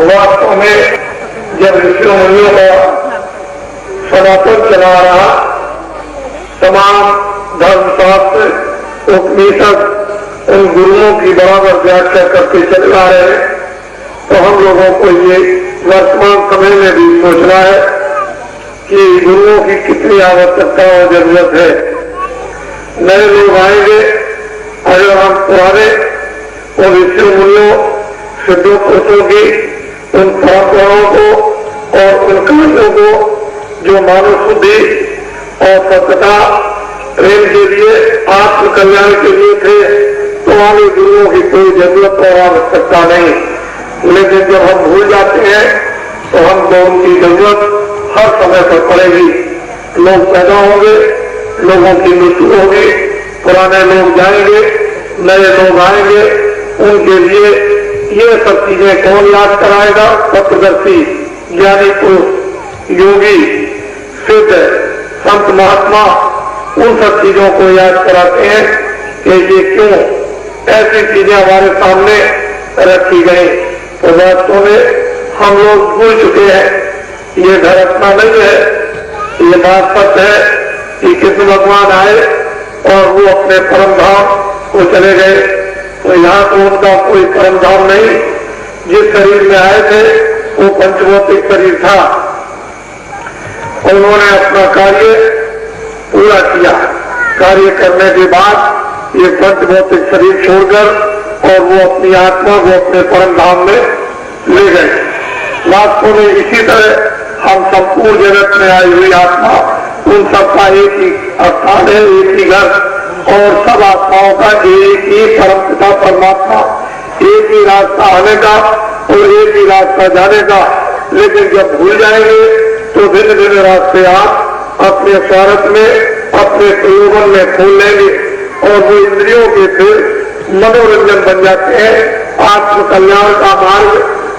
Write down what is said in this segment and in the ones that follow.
वास्तव में जब ऋषियों मुनियों का सनातन चला रहा, तमाम धर्मशास्त्र उपनिषद उन गुरुओं की बराबर व्याख्या करके चल आ रहे हैं, तो हम लोगों को ये वर्तमान समय में भी सोचना है कि गुरुओं की कितनी आवश्यकता और जरूरत है। नए लोग आएंगे, अगर हम पुराने उन ऋषि मुनियों सिद्धों पुरुषों की उन परंपराओं को और उन कार्यों को जो मानव शुद्धि और सत्यता प्रेम के लिए आत्म कल्याण के लिए थे, तो वाले गुरुओं की कोई जरूरत और आवश्यकता नहीं। लेकिन जब हम भूल जाते हैं तो हमको उनकी जरूरत हर समय पर पड़ेगी। लोग पैदा होंगे, लोगों की मृत्यु होगी, पुराने लोग जाएंगे, नए लोग आएंगे, उनके लिए ये सब चीजें कौन याद कराएगा? तत्वदर्शी, ज्ञानी पुरुष, योगी, सिद्ध, संत, महात्मा उन सब चीजों को याद कराते हैं कि ये क्यों ऐसी चीजें हमारे सामने रखी गई। तो वास्तव में हम लोग भूल चुके हैं, ये घर अपना नहीं है। ये बात सच है कि कृष्ण भगवान आए और वो अपने परम धाम को चले गए, तो यहाँ तो उनका कोई परम धाम नहीं। जिस शरीर में आए थे वो पंचभौतिक शरीर था, उन्होंने अपना कार्य पूरा किया। कार्य करने के बाद ये पंचभौतिक शरीर छोड़कर और वो अपनी आत्मा को अपने परम धाम में ले गए। वास्तव में इसी तरह हम संपूर्ण जगत में आई हुई आत्मा, उन सबका एक ही स्थान है, एक ही घर, और सब आत्माओं का एक ही परम पिता परमात्मा, एक ही रास्ता आने का और एक ही रास्ता जाने का। लेकिन जब भूल जाएंगे तो भिन्न भिन्न रास्ते आप अपने स्वार्थ में, अपने प्रयोजन में खोल लेंगे और वो इंद्रियों के फिर मनोरंजन बन जाते हैं। आत्म कल्याण का मार्ग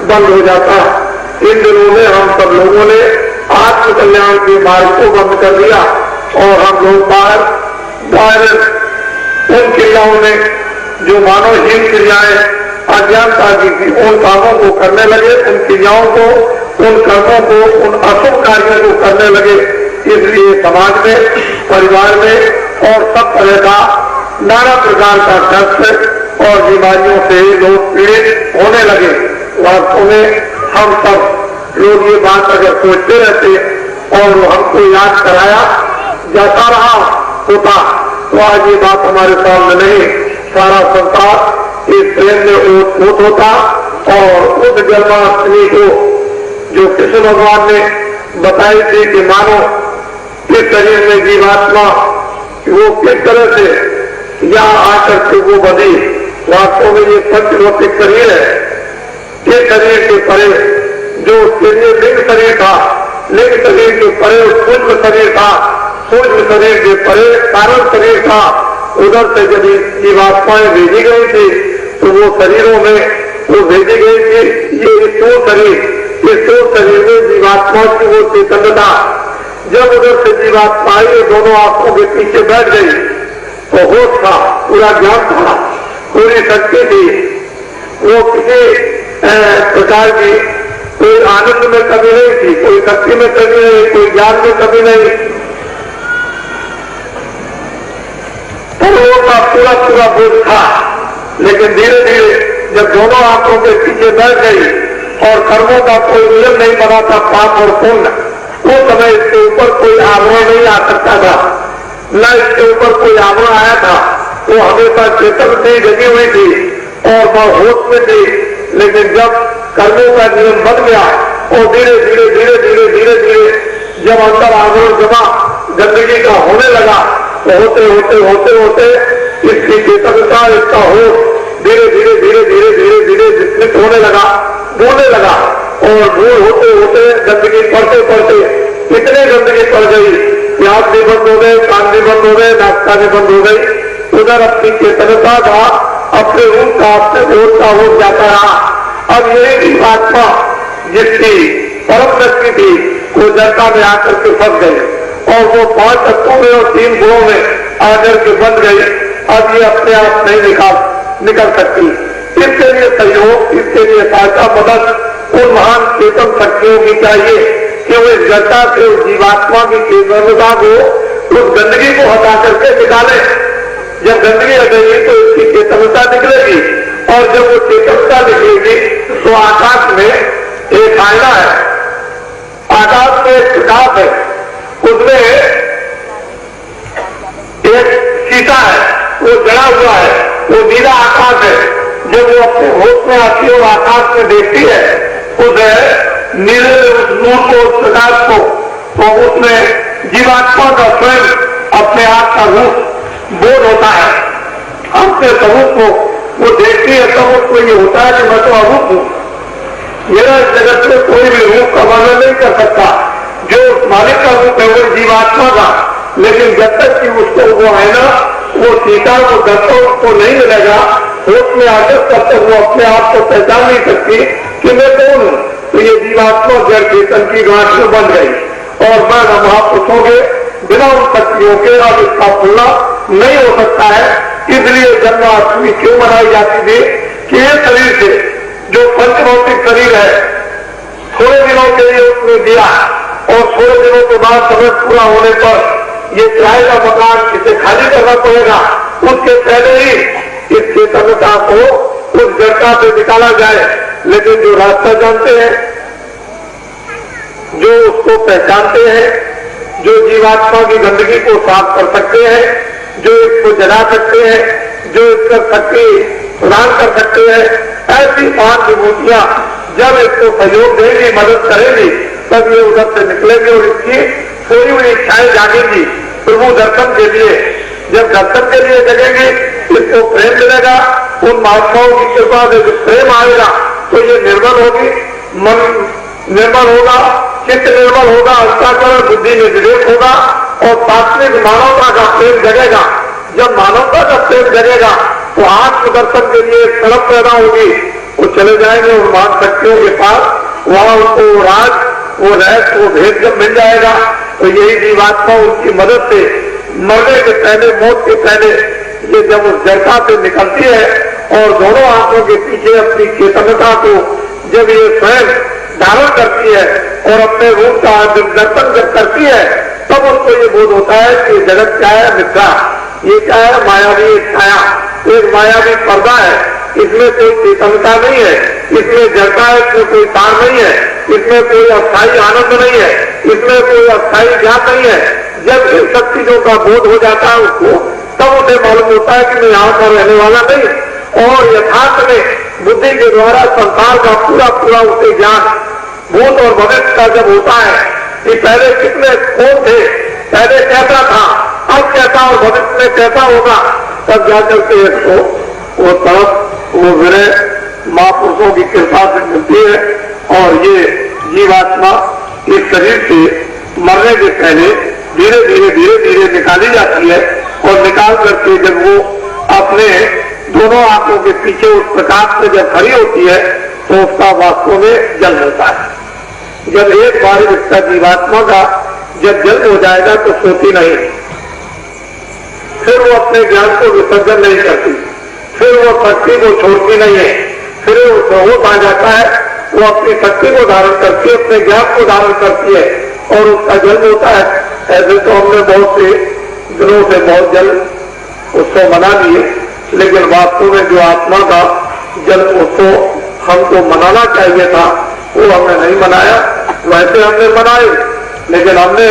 बंद हो जाता है। इन दिनों में हम सब लोगों ने आत्म कल्याण के मार्ग को बंद कर दिया और हम लोग बाहर उन क्रियाओं में जो मानवहीन क्रियाएं अज्ञानता की थी, उन कामों को करने लगे, उन क्रियाओं को, उन कर्मों को, उन अशुभ कार्यों को करने लगे। इसलिए समाज में, परिवार में और सब तरह का नाना प्रकार का कष्ट और बीमारियों से लोग पीड़ित होने लगे। वास्तव में हम सब लोग ये बात अगर सोचते रहते और हमको याद कराया जाता रहा होता तो आज ये बात हमारे सामने नहीं, सारा संसार इस प्रेम में ओत होता। और उस जन्माष्टमी को जो कृष्ण भगवान ने बताई थी कि मानो इस शरीर में जीवात्मा वो किस तरह से यहाँ आकर के वो बनी। वास्तव में ये पंचभौतिक शरीर है। इस शरीर के परे जो उसके लिए लिंग शरीर था, लिंग शरीर के परे सूक्ष्म शरीर था, सूक्ष्म शरीर के परे कारण शरीर था। उधर से यदि जीवात्माएं भेजी गई थी तो वो शरीरों में वो भेजी गई थी। ये स्थूल शरीर में जीवात्मा की वो चेतनता जब उधर से जीवात्मा आई, दोनों आंखों के पीछे बैठ गई तो होश था, पूरा ज्ञान था, पूरी शक्ति थी। वो किसी प्रकार की कोई आनंद में कमी नहीं थी, कोई शक्ति में कमी नहीं, कोई ज्ञान में कमी नहीं। पूर्वों का पूरा पूरा बोध था। लेकिन धीरे धीरे जब दोनों आंखों के पीछे बैठ गई और कर्मों का कोई नियम नहीं बना था, पाप और पुण्य, उस समय इसके ऊपर कोई आवरण नहीं आ सकता था, न इसके ऊपर कोई आवरण आया था। वो हमेशा चेतन से जगी हुई थी और वह होश में थी। लेकिन जब कर्मों का नियम बन गया और धीरे धीरे धीरे धीरे धीरे धीरे जब अंदर आवरण जमा गंदगी का होने लगा तो होते होते होते होते इसकी चेतनता, इसका होश धीरे धीरे धीरे धीरे धीरे धीरे विस्तृत होने लगा, बोलने लगा। और दूर होते होते गंदगी पड़ते पड़ते इतनी गंदगी पड़ गई कि आंख भी बंद हो गए, कान भी बंद हो गए, नाश्ता भी बंद हो गई। उधर अपनी चेतनता का, अपने रूप का, अपने बोध का हो जाता रहा। अब यही आत्मा जिसकी परम शक्ति थी वो जनता में आकर के फंस गए और वो 5 तत्वों में और 3 गुणों में आकर के बन गई। अब ये अपने आप नहीं निकल सकती। इसके लिए सहयोग, इसके लिए सहायता, मदद उन महान चेतन शक्तियों की चाहिए कि वो इस जड़ता से उस जीवात्मा की चेतनता को, उस गंदगी को हटा करके निकाले। जब गंदगी हटेगी तो इसकी चेतनता निकलेगी, और जब वो चेतनता निकलेगी तो आकाश में एक आईना है, आकाश में एक प्रकाश है, उसमें एक शीशा है, वो जड़ा हुआ है, वो नीला आकाश है। जब वो अपने होश में आती है और आकाश में देखती है उस नीले उस नूर को, उस प्रकाश को, तो उसमें जीवात्मा का स्वयं अपने आप का रूप बोध होता है। अपने स्वरूप को वो देखती है तब उसको ये होता है कि मैं तो अरूप हूं, मेरा इस जगत में कोई भी रूप का वर्णन नहीं कर सकता। जो मालिक का रूप है वो जीवात्मा का, लेकिन जब तक कि उसको वो है ना, वो सीता वो दर्शक को नहीं मिलेगा, होश में आकर तब तक वो अपने आप को पहचान नहीं सकती कि मैं कौन हूं। तो ये जीवात्मा जड़ चेतन की गांठ में बन गई, और मैं महापुरुषों के बिना उन शक्तियों के अब इसका खुलना नहीं हो सकता है। इसलिए जन्माष्टमी क्यों मनाई जाती थी कि ये शरीर से जो पंचभौतिक शरीर है, थोड़े दिनों के लिए उसने दिया, और थोड़े दिनों के बाद समय पूरा होने पर ये किराए का मकान इसे खाली करना पड़ेगा। उसके पहले ही इस चेतनता को उस जड़ता से निकाला जाए। लेकिन जो रास्ता जानते हैं, जो उसको पहचानते हैं, जो जीवात्मा की गंदगी को साफ कर सकते हैं, जो इसको जला सकते हैं, जो इसका शक्ति प्रदान कर सकते हैं, ऐसी पांच विभूतियां जब इसको सहयोग देंगी, मदद करेंगी, तब ये उधर से निकलेंगे और इसकी थोड़ी हुई इच्छाएं जागेंगी प्रभु दर्शन के लिए। जब दर्शन के लिए जगेंगे, इसको प्रेम मिलेगा, उन महात्माओं की कृपा से जो प्रेम आएगा तो ये निर्मल होगी, मन निर्मल होगा, चित्त निर्मल होगा, अंतःकरण बुद्धि में विवेक होगा, और सात्विक मानवता का प्रेम जगेगा। जब मानवता का प्रेम जगेगा तो आत्मदर्शन के लिए तड़प पैदा होगी। वो चले जाएंगे उन महान शक्तियों के पास, वहां उनको राज, वो रहस्य, वो भेद जब मिल जाएगा तो यही जीवात्मा उनकी मदद से मरने के पहले, मौत के पहले, ये जब उस जड़ता से निकलती है और दोनों आंखों के पीछे अपनी चेतनता को जब ये स्वयं धारण करती है और अपने रूप का जब दर्शन जब करती है, तब उसको ये बोध होता है कि जगत क्या है, मिथ्या, ये क्या है, मायावी एक छाया, एक मायावी पर्दा है, इसमें कोई चेतनता नहीं है, इसमें जड़ता है, इसमें कोई तार नहीं है, इसमें कोई अस्थायी आनंद नहीं है, इसमें कोई अस्थायी ज्ञान नहीं है। जब इन सब चीजों का बोध हो जाता है उसको, तब उसे मालूम होता है कि मैं यहाँ पर रहने वाला नहीं, और यथार्थ में बुद्धि के द्वारा संसार का पूरा पूरा उसे ज्ञान भूत और भविष्य का जब होता है कि पहले कितने कौन थे, पहले कैसा था, अब कैसा और भविष्य में कैसा होगा, तब जाकर के इसको वो तरफ वो विनय महापुरुषों की कृपा से मिलती है। और ये जीवात्मा इस शरीर से मरने के पहले धीरे धीरे धीरे धीरे निकाली जाती है, और निकाल करके जब वो अपने दोनों आंखों के पीछे उस प्रकाश में जब खड़ी होती है तो उसका वास्तव में जन्म होता है। जब एक बार इसका जीवात्मा का जब जन्म हो जाएगा तो सोती नहीं, फिर वो अपने ज्ञान को विसर्जन नहीं करती, फिर वो शक्ति को छोड़ती नहीं है, फिर वो होश आ जाता है, वो अपनी शक्ति को धारण करती है, अपने ज्ञान को धारण करती है और उसका जन्म होता है। ऐसे तो हमने बहुत से दिनों से बहुत जन्म उत्सव मना लिए, लेकिन वास्तव में जो आत्मा का जन्म उत्सव हमको मनाना चाहिए था वो हमने नहीं मनाया। वैसे हमने मनाए, लेकिन हमने